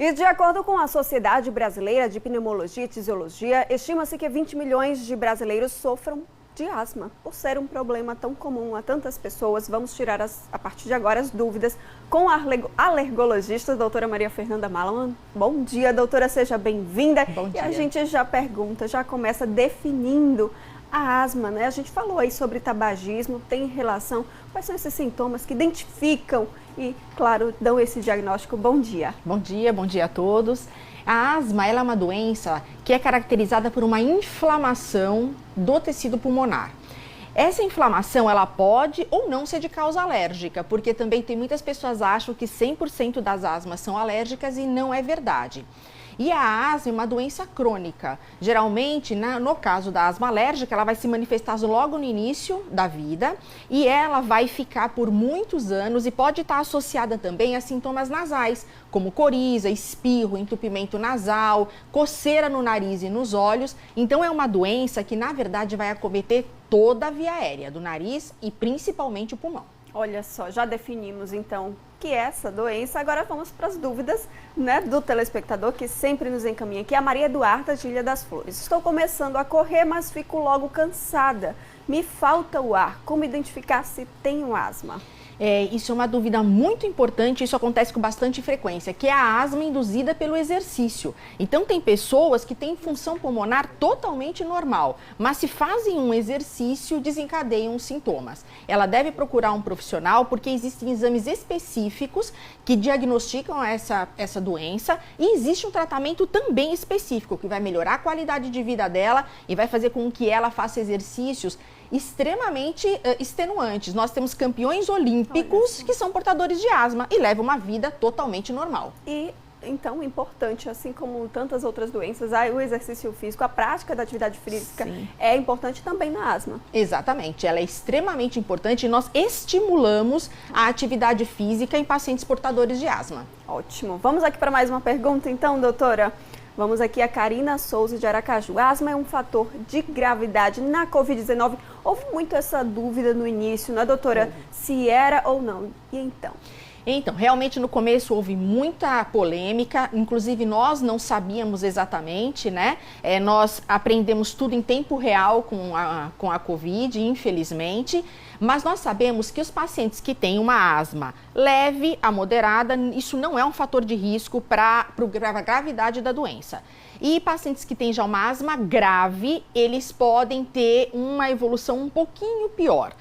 E de acordo com a Sociedade Brasileira de Pneumologia e Tisiologia, estima-se que 20 milhões de brasileiros sofram de asma. Por ser um problema tão comum a tantas pessoas, vamos tirar a partir de agora as dúvidas com a alergologista, doutora Maria Fernanda Malaman. Bom dia, doutora, seja bem-vinda. Bom dia. E a gente já pergunta, já começa definindo a asma, né? A gente falou aí sobre tabagismo, tem relação, quais são esses sintomas que identificam e, claro, dão esse diagnóstico. Bom dia. Bom dia a todos. A asma ela é uma doença que é caracterizada por uma inflamação do tecido pulmonar. Essa inflamação ela pode ou não ser de causa alérgica, porque também tem muitas pessoas que acham que 100% das asmas são alérgicas e não é verdade. E a asma é uma doença crônica. Geralmente, no caso da asma alérgica, ela vai se manifestar logo no início da vida e ela vai ficar por muitos anos e pode estar associada também a sintomas nasais, como coriza, espirro, entupimento nasal, coceira no nariz e nos olhos. Então, é uma doença que, na verdade, vai acometer toda a via aérea, do nariz e principalmente o pulmão. Olha só, já definimos então que é essa doença. Agora vamos para as dúvidas, né, do telespectador que sempre nos encaminha aqui. A Maria Eduarda de Ilha das Flores. Estou começando a correr, mas fico logo cansada. Me falta o ar. Como identificar se tenho asma? Isso é uma dúvida muito importante, isso acontece com bastante frequência, que é a asma induzida pelo exercício. Então, tem pessoas que têm função pulmonar totalmente normal, mas se fazem um exercício, desencadeiam os sintomas. Ela deve procurar um profissional, porque existem exames específicos que diagnosticam essa doença e existe um tratamento também específico, que vai melhorar a qualidade de vida dela e vai fazer com que ela faça exercícios extremamente extenuantes. Nós temos campeões olímpicos que são portadores de asma e levam uma vida totalmente normal. E então, importante, assim como tantas outras doenças, o exercício físico, a prática da atividade física é importante também na asma. Exatamente, ela é extremamente importante e nós estimulamos a atividade física em pacientes portadores de asma. Ótimo. Vamos aqui para mais uma pergunta então, doutora? Vamos aqui a Karina Souza de Aracaju. A asma é um fator de gravidade na Covid-19? Houve muito essa dúvida no início, né, doutora? Se era ou não. E então? Então, realmente no começo houve muita polêmica, inclusive nós não sabíamos exatamente, né? Nós aprendemos tudo em tempo real com a Covid, infelizmente, mas nós sabemos que os pacientes que têm uma asma leve a moderada, isso não é um fator de risco para a gravidade da doença. E pacientes que têm já uma asma grave, eles podem ter uma evolução um pouquinho pior.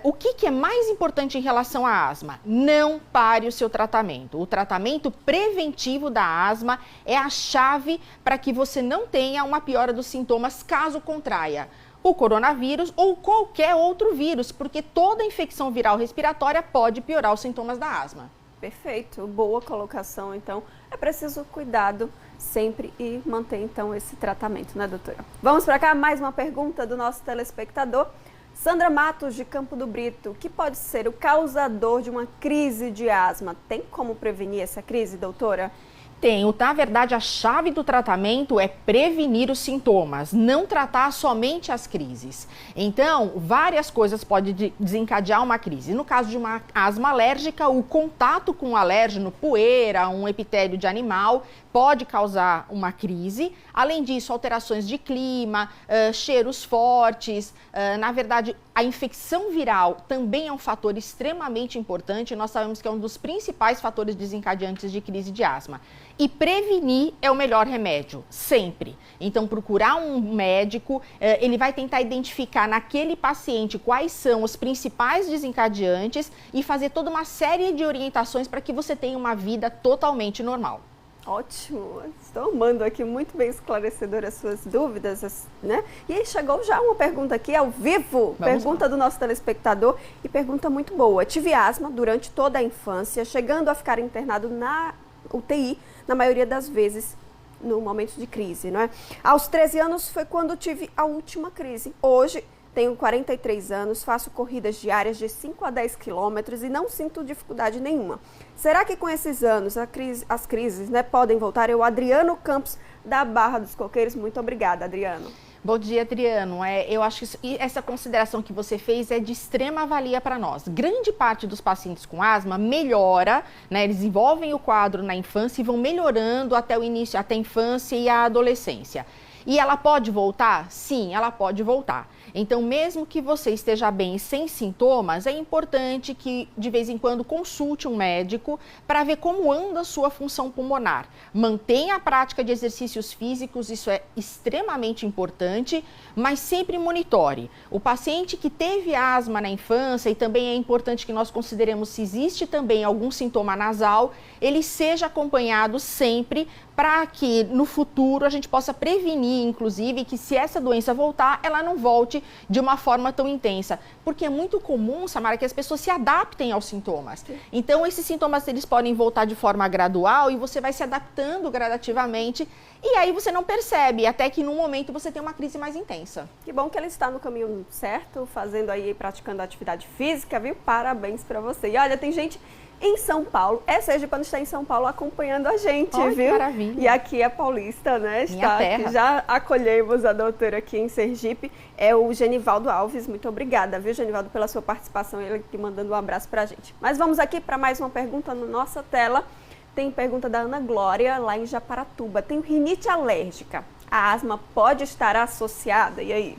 O que é mais importante em relação à asma? Não pare o seu tratamento. O tratamento preventivo da asma é a chave para que você não tenha uma piora dos sintomas caso contraia o coronavírus ou qualquer outro vírus, porque toda infecção viral respiratória pode piorar os sintomas da asma. Perfeito, boa colocação. Então, é preciso cuidado sempre e manter então esse tratamento, né, doutora? Vamos para cá, mais uma pergunta do nosso telespectador. Sandra Matos, de Campo do Brito, que pode ser o causador de uma crise de asma? Tem como prevenir essa crise, doutora? Tem. Na verdade, a chave do tratamento é prevenir os sintomas, não tratar somente as crises. Então, várias coisas podem desencadear uma crise. No caso de uma asma alérgica, o contato com um alérgeno, poeira, um epitélio de animal, pode causar uma crise. Além disso, alterações de clima, cheiros fortes. Na verdade, a infecção viral também é um fator extremamente importante. Nós sabemos que é um dos principais fatores desencadeantes de crise de asma. E prevenir é o melhor remédio, sempre. Então, procurar um médico, ele vai tentar identificar naquele paciente quais são os principais desencadeantes e fazer toda uma série de orientações para que você tenha uma vida totalmente normal. Ótimo, estou amando aqui, muito bem esclarecedoras as suas dúvidas, né? E aí chegou já uma pergunta aqui ao vivo, pergunta do nosso telespectador e pergunta muito boa. Tive asma durante toda a infância, chegando a ficar internado na UTI, na maioria das vezes, no momento de crise, não é? Aos 13 anos foi quando tive a última crise. Hoje, tenho 43 anos, faço corridas diárias de 5 a 10 quilômetros e não sinto dificuldade nenhuma. Será que com esses anos as crises, né, podem voltar? Eu, Adriano Campos, da Barra dos Coqueiros. Muito obrigada, Adriano. Bom dia, Adriano. Eu acho que essa consideração que você fez é de extrema valia para nós. Grande parte dos pacientes com asma melhora, né? Eles desenvolvem o quadro na infância e vão melhorando até o início, até a infância e a adolescência. E ela pode voltar? Sim, ela pode voltar. Então, mesmo que você esteja bem sem sintomas, é importante que de vez em quando consulte um médico para ver como anda a sua função pulmonar. Mantenha a prática de exercícios físicos, isso é extremamente importante, mas sempre monitore. O paciente que teve asma na infância, e também é importante que nós consideremos se existe também algum sintoma nasal, ele seja acompanhado sempre para que no futuro a gente possa prevenir, inclusive, que se essa doença voltar, ela não volte de uma forma tão intensa. Porque é muito comum, Samara, que as pessoas se adaptem aos sintomas. Então, esses sintomas eles podem voltar de forma gradual e você vai se adaptando gradativamente e aí você não percebe, até que num momento você tem uma crise mais intensa. Que bom que ela está no caminho certo, fazendo aí, praticando atividade física, viu? Parabéns para você. E olha, tem gente em São Paulo, Sergipano está em São Paulo acompanhando a gente, viu? Que maravilha. E aqui é paulista, né? Minha terra. Aqui, já acolhemos a doutora aqui em Sergipe, é o Genivaldo Alves. Muito obrigada, viu, Genivaldo, pela sua participação, ele aqui mandando um abraço pra gente. Mas vamos aqui para mais uma pergunta na nossa tela. Tem pergunta da Ana Glória, lá em Japaratuba. Tem rinite alérgica. A asma pode estar associada? E aí?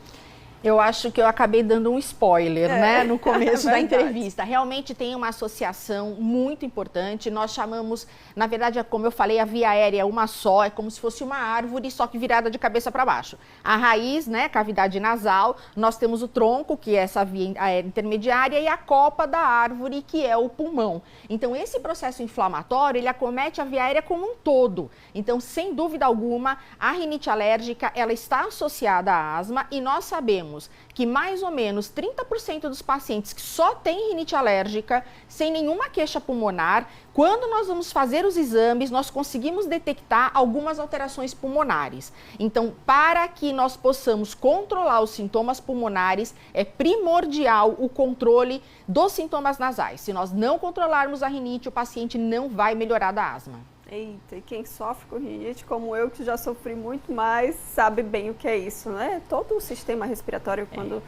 Eu acho que eu acabei dando um spoiler, né, no começo da entrevista. Realmente tem uma associação muito importante. Nós chamamos, na verdade, como eu falei, a via aérea é uma só, é como se fosse uma árvore, só que virada de cabeça para baixo. A raiz, né, cavidade nasal, nós temos o tronco, que é essa via aérea intermediária, e a copa da árvore, que é o pulmão. Então, esse processo inflamatório, ele acomete a via aérea como um todo. Então, sem dúvida alguma, a rinite alérgica, ela está associada à asma, e nós sabemos que mais ou menos 30% dos pacientes que só têm rinite alérgica, sem nenhuma queixa pulmonar, quando nós vamos fazer os exames, nós conseguimos detectar algumas alterações pulmonares. Então, para que nós possamos controlar os sintomas pulmonares, é primordial o controle dos sintomas nasais. Se nós não controlarmos a rinite, o paciente não vai melhorar da asma. Eita, e quem sofre com rinite, como eu, que já sofri muito mais, sabe bem o que é isso, né? Todo o sistema respiratório, quando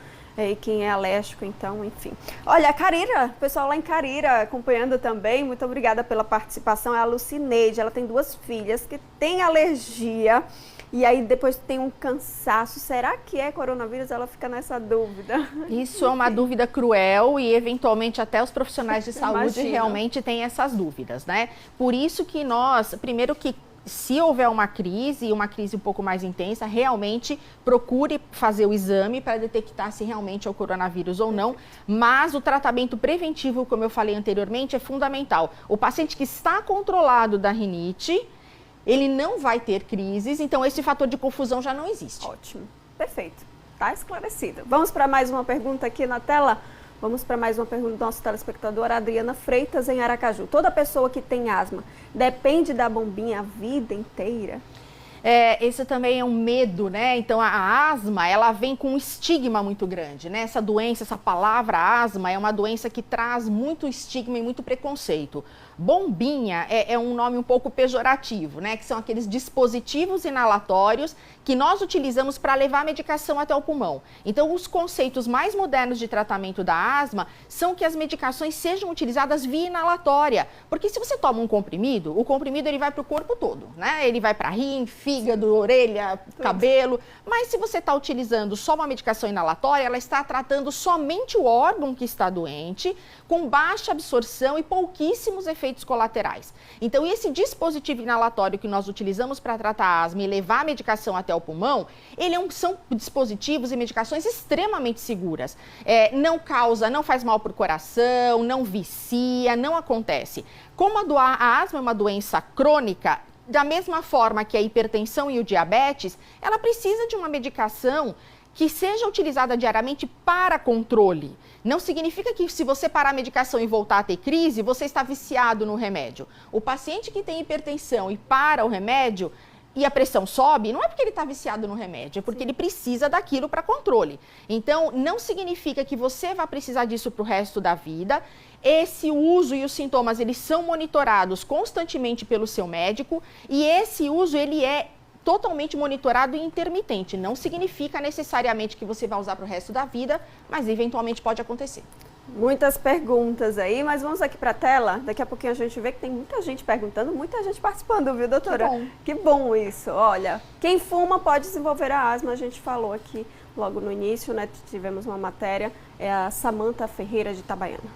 quem é alérgico, então, enfim. Olha, a Carira, o pessoal lá em Carira acompanhando também, muito obrigada pela participação. É a Lucineide, ela tem 2 filhas que têm alergia. E aí depois tem um cansaço. Será que é coronavírus? Ela fica nessa dúvida. Isso é uma dúvida cruel e eventualmente até os profissionais de saúde realmente têm essas dúvidas, né? Por isso que nós, primeiro que se houver uma crise um pouco mais intensa, realmente procure fazer o exame para detectar se realmente é o coronavírus ou não. Mas o tratamento preventivo, como eu falei anteriormente, é fundamental. O paciente que está controlado da rinite, ele não vai ter crises, então esse fator de confusão já não existe. Ótimo, perfeito, está esclarecido. Vamos para mais uma pergunta aqui na tela? Vamos para mais uma pergunta do nosso telespectador, Adriana Freitas, em Aracaju. Toda pessoa que tem asma depende da bombinha a vida inteira? Esse também é um medo, né? Então, a asma, ela vem com um estigma muito grande, né? Essa doença, essa palavra asma é uma doença que traz muito estigma e muito preconceito. Bombinha é um nome um pouco pejorativo, né? Que são aqueles dispositivos inalatórios que nós utilizamos para levar a medicação até o pulmão. Então, os conceitos mais modernos de tratamento da asma são que as medicações sejam utilizadas via inalatória. Porque se você toma um comprimido, o comprimido ele vai para o corpo todo, né? Ele vai para rim, fígado, orelha, cabelo. Mas se você está utilizando só uma medicação inalatória, ela está tratando somente o órgão que está doente, com baixa absorção e pouquíssimos efeitos colaterais. Então, esse dispositivo inalatório que nós utilizamos para tratar a asma e levar a medicação até o pulmão, são dispositivos e medicações extremamente seguras. Não causa, não faz mal para o coração, não vicia, não acontece. Como a asma é uma doença crônica, da mesma forma que a hipertensão e o diabetes, ela precisa de uma medicação que seja utilizada diariamente para controle. Não significa que se você parar a medicação e voltar a ter crise, você está viciado no remédio. O paciente que tem hipertensão e para o remédio e a pressão sobe, não é porque ele está viciado no remédio, é porque ele precisa daquilo para controle. Então, não significa que você vai precisar disso para o resto da vida. Esse uso e os sintomas, eles são monitorados constantemente pelo seu médico e esse uso, ele é totalmente monitorado e intermitente. Não significa necessariamente que você vai usar para o resto da vida, mas eventualmente pode acontecer. Muitas perguntas aí, mas vamos aqui para a tela. Daqui a pouquinho a gente vê que tem muita gente perguntando, muita gente participando, viu, doutora? Que bom. Que bom isso. Olha, quem fuma pode desenvolver a asma, a gente falou aqui logo no início, né? Tivemos uma matéria, é a Samanta Ferreira de Itabaiana.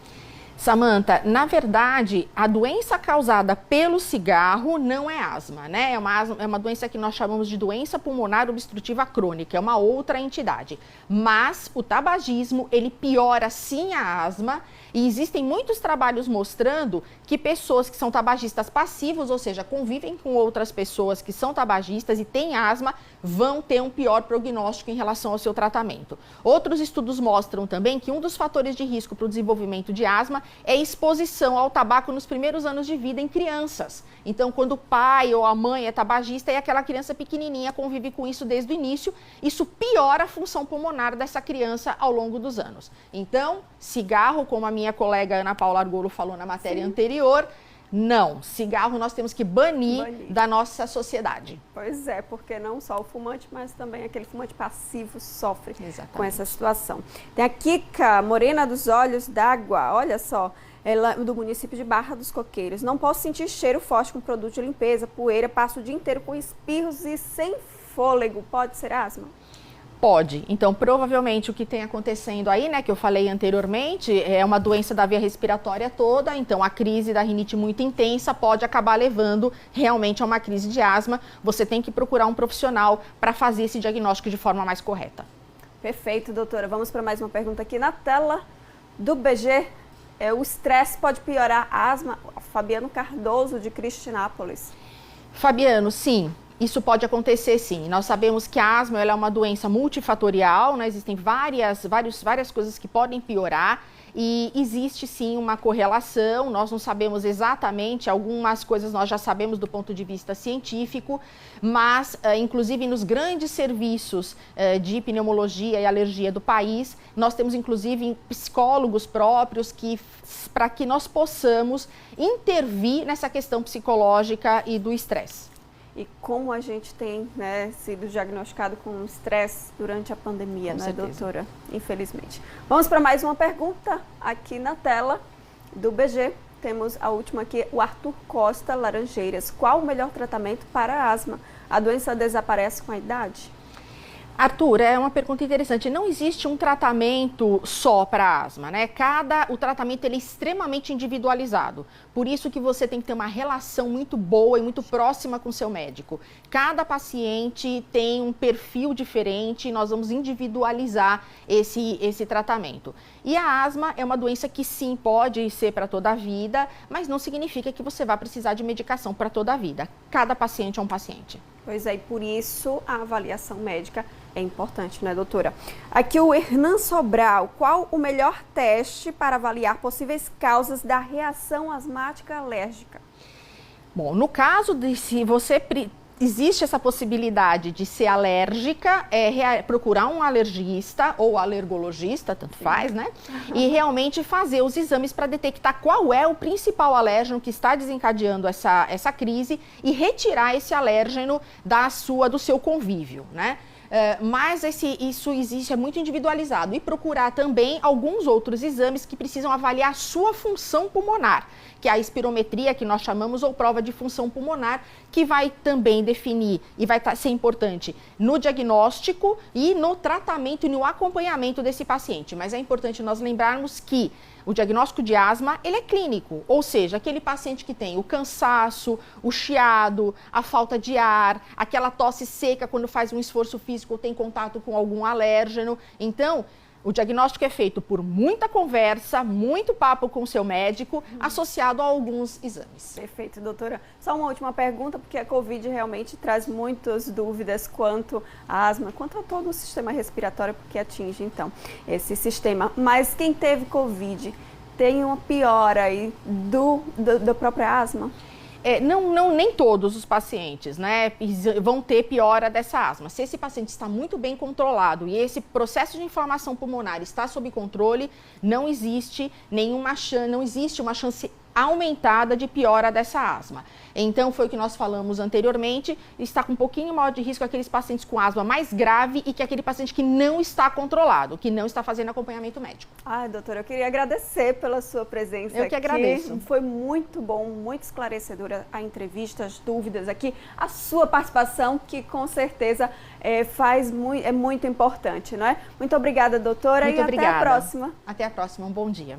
Samanta, na verdade, a doença causada pelo cigarro não é asma, né? É uma doença que nós chamamos de doença pulmonar obstrutiva crônica, é uma outra entidade. Mas o tabagismo, ele piora sim a asma e existem muitos trabalhos mostrando que pessoas que são tabagistas passivos, ou seja, convivem com outras pessoas que são tabagistas e têm asma, vão ter um pior prognóstico em relação ao seu tratamento. Outros estudos mostram também que um dos fatores de risco para o desenvolvimento de asma é a exposição ao tabaco nos primeiros anos de vida em crianças. Então, quando o pai ou a mãe é tabagista e aquela criança pequenininha convive com isso desde o início, isso piora a função pulmonar dessa criança ao longo dos anos. Então, cigarro, como a minha colega Ana Paula Argolo falou na matéria anterior, não, cigarro nós temos que banir da nossa sociedade. Pois é, porque não só o fumante, mas também aquele fumante passivo sofre com essa situação. Tem a Kika Morena dos Olhos d'Água, olha só, ela do município de Barra dos Coqueiros. Não posso sentir cheiro forte com produto de limpeza, poeira, passo o dia inteiro com espirros e sem fôlego. Pode ser asma? Pode. Então, provavelmente o que tem acontecendo aí, né, que eu falei anteriormente, é uma doença da via respiratória toda, então a crise da rinite muito intensa pode acabar levando realmente a uma crise de asma. Você tem que procurar um profissional para fazer esse diagnóstico de forma mais correta. Perfeito, doutora. Vamos para mais uma pergunta aqui na tela do BG. O estresse pode piorar a asma? Fabiano Cardoso, de Cristinápolis. Fabiano, sim. Isso pode acontecer sim. Nós sabemos que a asma ela é uma doença multifatorial, né? Existem várias coisas que podem piorar e existe sim uma correlação. Nós não sabemos exatamente, algumas coisas nós já sabemos do ponto de vista científico, mas inclusive nos grandes serviços de pneumologia e alergia do país, nós temos inclusive psicólogos próprios para que nós possamos intervir nessa questão psicológica e do estresse. E como a gente tem, né, sido diagnosticado com estresse durante a pandemia, com né, certeza. Doutora? Infelizmente. Vamos para mais uma pergunta aqui na tela do BG. Temos a última aqui, o Arthur Costa Laranjeiras. Qual o melhor tratamento para a asma? A doença desaparece com a idade? Arthur, é uma pergunta interessante. Não existe um tratamento só para asma, né? O tratamento ele é extremamente individualizado. Por isso que você tem que ter uma relação muito boa e muito próxima com o seu médico. Cada paciente tem um perfil diferente e nós vamos individualizar esse tratamento. E a asma é uma doença que sim, pode ser para toda a vida, mas não significa que você vai precisar de medicação para toda a vida. Cada paciente é um paciente. Pois é, e por isso a avaliação médica é importante, né, doutora? Aqui o Hernan Sobral, qual o melhor teste para avaliar possíveis causas da reação asmática alérgica? Bom, no caso de se você existe essa possibilidade de ser alérgica, procurar um alergista ou alergologista, tanto faz, né? E realmente fazer os exames para detectar qual é o principal alérgeno que está desencadeando essa crise e retirar esse alérgeno do seu convívio, né? Mas isso existe, é muito individualizado. E procurar também alguns outros exames que precisam avaliar a sua função pulmonar, que é a espirometria, que nós chamamos, ou prova de função pulmonar, que vai também definir e vai ser importante no diagnóstico e no tratamento e no acompanhamento desse paciente. Mas é importante nós lembrarmos que o diagnóstico de asma, ele é clínico, ou seja, aquele paciente que tem o cansaço, o chiado, a falta de ar, aquela tosse seca quando faz um esforço físico ou tem contato com algum alérgeno. Então, o diagnóstico é feito por muita conversa, muito papo com o seu médico, associado a alguns exames. Perfeito, doutora. Só uma última pergunta, porque a Covid realmente traz muitas dúvidas quanto à asma, quanto a todo o sistema respiratório, porque atinge, então, esse sistema. Mas quem teve Covid tem uma piora aí da própria asma? Nem todos os pacientes, né, vão ter piora dessa asma. Se esse paciente está muito bem controlado e esse processo de inflamação pulmonar está sob controle, não existe uma chance aumentada de piora dessa asma. Então, foi o que nós falamos anteriormente, está com um pouquinho maior de risco aqueles pacientes com asma mais grave e que aquele paciente que não está controlado, que não está fazendo acompanhamento médico. Ai, doutora, eu queria agradecer pela sua presença aqui. Eu que agradeço. Foi muito bom, muito esclarecedora a entrevista, as dúvidas aqui, a sua participação, que com certeza é muito importante, não é? Muito obrigada, doutora, Muito e obrigada. até a próxima. Até a próxima, um bom dia.